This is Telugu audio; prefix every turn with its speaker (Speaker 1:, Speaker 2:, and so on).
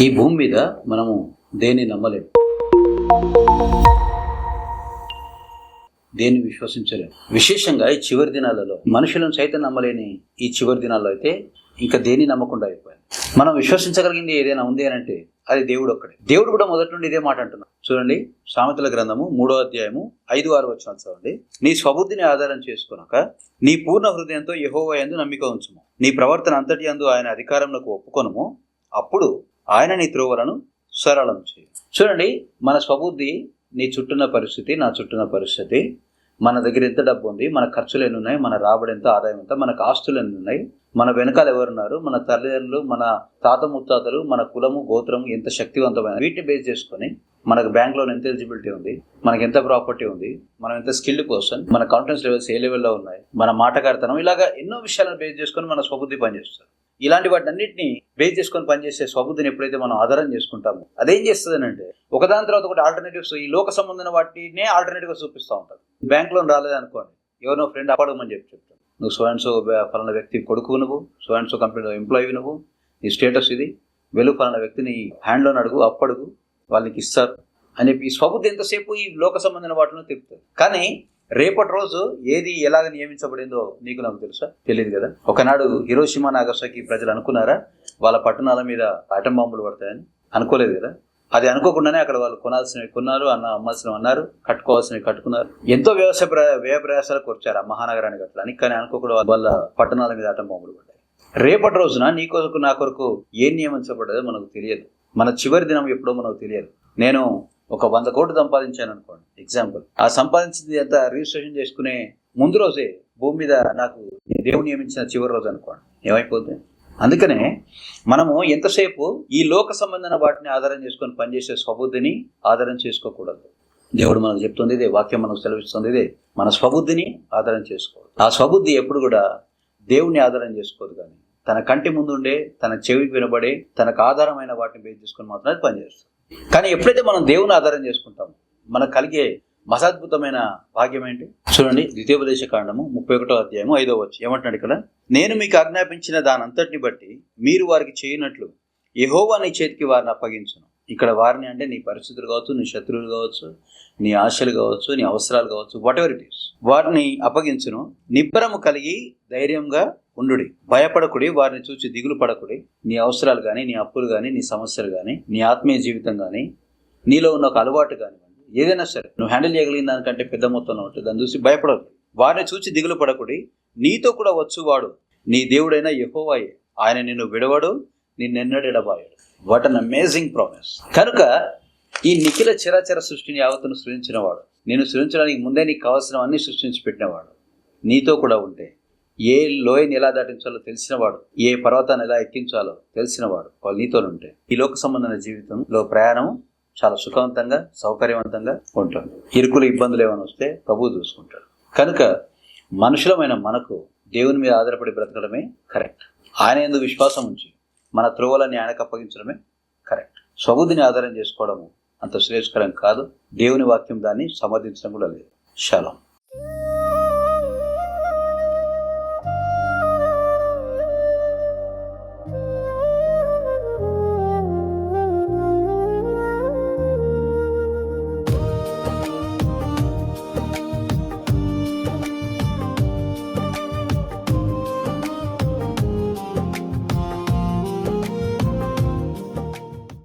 Speaker 1: ఈ భూమి మీద మనము దేన్ని నమ్మలేము, దేన్ని విశ్వసించలేము. విశేషంగా ఈ చివరి దినాలలో మనుషులను సైతం నమ్మలేని ఈ చివరి దినాల్లో అయితే ఇంకా దేన్ని నమ్మకుండా అయిపోయింది. మనం విశ్వసించగలిగింది ఏదైనా ఉంది అని అంటే అది దేవుడు ఒక్కడే. దేవుడు కూడా మొదటి నుండి ఇదే మాట అంటున్నాడు. చూడండి, సామెతల గ్రంథము 3వ అధ్యాయము 5-6 వచనాలు చదవండి. నీ స్వబుద్ధిని ఆధారం చేసుకొనక నీ పూర్ణ హృదయంతో యెహోవా యందు నమ్మిక ఉంచుము. నీ ప్రవర్తన అంతటి యందు ఆయన అధికారంలోకి ఒప్పుకొనుము. అప్పుడు ఆయన నీ త్రోవలను సరళం చేయి. చూడండి, మన స్వబుద్ధి, నీ చుట్టూన్న పరిస్థితి, నా చుట్టూన్న పరిస్థితి, మన దగ్గర ఎంత డబ్బు ఉంది, మన ఖర్చులు ఎన్ని ఉన్నాయి, మన రాబడి ఎంత, ఆదాయం ఎంత, మనకు ఆస్తులు ఎన్ని ఉన్నాయి, మన వెనకాల ఎవరున్నారు, మన తల్లిదండ్రులు, మన తాత ముత్తాతలు, మన కులము గోత్రము ఎంత శక్తివంతమైన, వీటిని బేస్ చేసుకొని మనకు బ్యాంక్లో ఎంత ఎలిజిబిలిటీ ఉంది, మనకి ఎంత ప్రాపర్టీ ఉంది, మనం ఎంత స్కిల్డ్ పర్సన్, మన కాన్ఫిడెన్స్ లెవెల్స్ ఏ లెవెల్లో ఉన్నాయి, మన మాటకారితనం, ఇలాగా ఎన్నో విషయాలను బేస్ చేసుకొని మన స్వబుద్ధి పనిచేస్తారు. ఇలాంటి వాటి అన్నింటినీ బేస్ చేసుకొని పనిచేసే స్వబుద్ధిని ఎప్పుడైతే మనం ఆధారం చేసుకుంటామో అదేం చేస్తుంది అంటే ఒకదాని తర్వాత ఒకటి ఆల్టర్నేటివ్స్, ఈ లోక సంబంధమైన వాటినే ఆల్టర్నేటివ్గా చూపిస్తూ ఉంటారు. బ్యాంక్ లోన్ రాలేదనుకోండి, ఎవరినో ఫ్రెండ్ అప్పడమని చెప్తాను, నువ్వు సో అండ్ సో ఫలానా వ్యక్తి కొడుకు, నువ్వు సో అండ్ సో కంపెనీలో ఎంప్లాయీ, నువ్వు నీ స్టేటస్ ఇది, వెళ్ళు ఫలానా వ్యక్తిని హ్యాండ్ లోన్ అడుగు, అప్పడుగు, వాళ్ళకి ఇస్తారు అని చెప్పి ఈ స్వబుద్ధి ఎంతసేపు ఈ లోక సంబంధమైన వాటిలో తిప్పుతుంది. కానీ రేపటి రోజు ఏది ఎలాగ నియమించబడిందో నీకు నాకు తెలుసా? తెలియదు కదా. ఒకనాడు హిరోషిమా నాగసాకి ప్రజలు అనుకున్నారా వాళ్ళ పట్టణాల మీద ఆటం బాంబులు పడతాయని? అనుకోలేదు కదా. అది అనుకోకుండానే అక్కడ వాళ్ళు కొనాల్సినవి కొన్నారు, అమ్మాల్సినవి అన్నారు, కట్టుకోవాల్సినవి కట్టుకున్నారు. ఎంతో వ్యయ ప్రయాసాలకు వచ్చారు ఆ మహానగరానికి అట్లా అని. కానీ అనుకోకుండా వాళ్ళ పట్టణాల మీద ఆటం బాంబులు పడ్డాయి. రేపటి రోజున నీ కొరకు నా కొరకు ఏం నియమించబడ్డదో మనకు తెలియదు. మన చివరి దినం ఎప్పుడో మనకు తెలియదు. నేను ఒక 100 కోట్లు సంపాదించాను అనుకోండి, ఎగ్జాంపుల్. ఆ సంపాదించింది అంతా రిజిస్ట్రేషన్ చేసుకునే ముందు రోజే భూమి మీద నాకు దేవుడు నియమించిన చివరి రోజు అనుకోండి, ఏమైపోతుంది? అందుకనే మనము ఎంతసేపు ఈ లోక సంబంధమైన వాటిని ఆధారం చేసుకొని పనిచేసే స్వబుద్ధిని ఆధారం చేసుకోకూడదు. దేవుడు మనకు చెప్తుంది ఇదే, వాక్యం మనకు సెలవిస్తుంది ఇదే, మన స్వబుద్ధిని ఆధారం చేసుకోవద్దు. ఆ స్వబుద్ధి ఎప్పుడు కూడా దేవుని ఆధారం చేసుకోదు, కానీ తన కంటి ముందుండే, తన చెవికి వినబడే, తనకు ఆధారమైన వాటిని బేస్ చేసుకొని మాత్రం అది పనిచేస్తుంది. కానీ ఎప్పుడైతే మనం దేవుని ఆధారం చేసుకుంటామో మనకు కలిగే మహాద్భుతమైన భాగ్యం ఏంటి? చూడండి, ద్వితీయోపదేశ కాండము 31వ అధ్యాయము 5వ వచనం ఏమంటున్నాడు ఇక్కడ? నేను మీకు ఆజ్ఞాపించిన దానంతటిని బట్టి మీరు వారికి చేయనట్లు యెహోవా నీ చేతికి వారిని అప్పగించును. ఇక్కడ వారిని అంటే నీ పరిస్థితులు కావచ్చు, నీ శత్రువులు కావచ్చు, నీ ఆశలు కావచ్చు, నీ అవసరాలు కావచ్చు, వాట్ ఎవర్ ఇట్ ఈస్, వారిని అప్పగించును. నిబ్బరము కలిగి ధైర్యంగా ఉండుడి, భయపడకుడి, వారిని చూసి దిగులు పడకుడి. నీ అవసరాలు కానీ, నీ అప్పులు కానీ, నీ సమస్యలు కానీ, నీ ఆత్మీయ జీవితం కానీ, నీలో ఉన్న ఒక అలవాటు కానివ్వండి, ఏదైనా సరే నువ్వు హ్యాండిల్ చేయగలిగిన దానికంటే పెద్ద మొత్తంలో ఉంటుంది, దాన్ని చూసి భయపడకు. వారిని చూసి దిగులు పడకుడి. నీతో కూడా వచ్చువాడు నీ దేవుడైన యెహోవాయే, ఆయన నిన్ను విడవడు, నిన్నెన్నడు ఎడబాయడు. What an amazing promise. కనుక ఈ నిఖిల చరాచర సృష్టిని యావత్తును సృజించినవాడు, నేను సృజించడానికి ముందే నీకు కావాల్సినవన్నీ సృష్టించి పెట్టినవాడు, నీతో కూడా ఉంటే ఏ లోయని ఎలా దాటించాలో తెలిసినవాడు, ఏ పర్వతాన్ని ఎలా ఎక్కించాలో తెలిసినవాడు, వాళ్ళు నీతో ఉంటే ఈ లోక సంబంధమైన జీవితంలో ప్రయాణం చాలా సుఖవంతంగా, సౌకర్యవంతంగా ఉంటుంది. ఇరుకులు, ఇబ్బందులు ఏమైనా వస్తే ప్రభువు చూసుకుంటాడు. కనుక మనుషులమైన మనకు దేవుని మీద ఆధారపడి బ్రతకడమే కరెక్ట్. ఆయన యందు విశ్వాసం ఉంచి మన త్రోవలని ఆయనకు అప్పగించడమే కరెక్ట్. స్వబుద్ధిని ఆధారం చేసుకోవడము అంత శ్రేయస్కరం కాదు. దేవుని వాక్యం దాన్ని సమర్థించడం కూడా లేదు. షాలోమ్.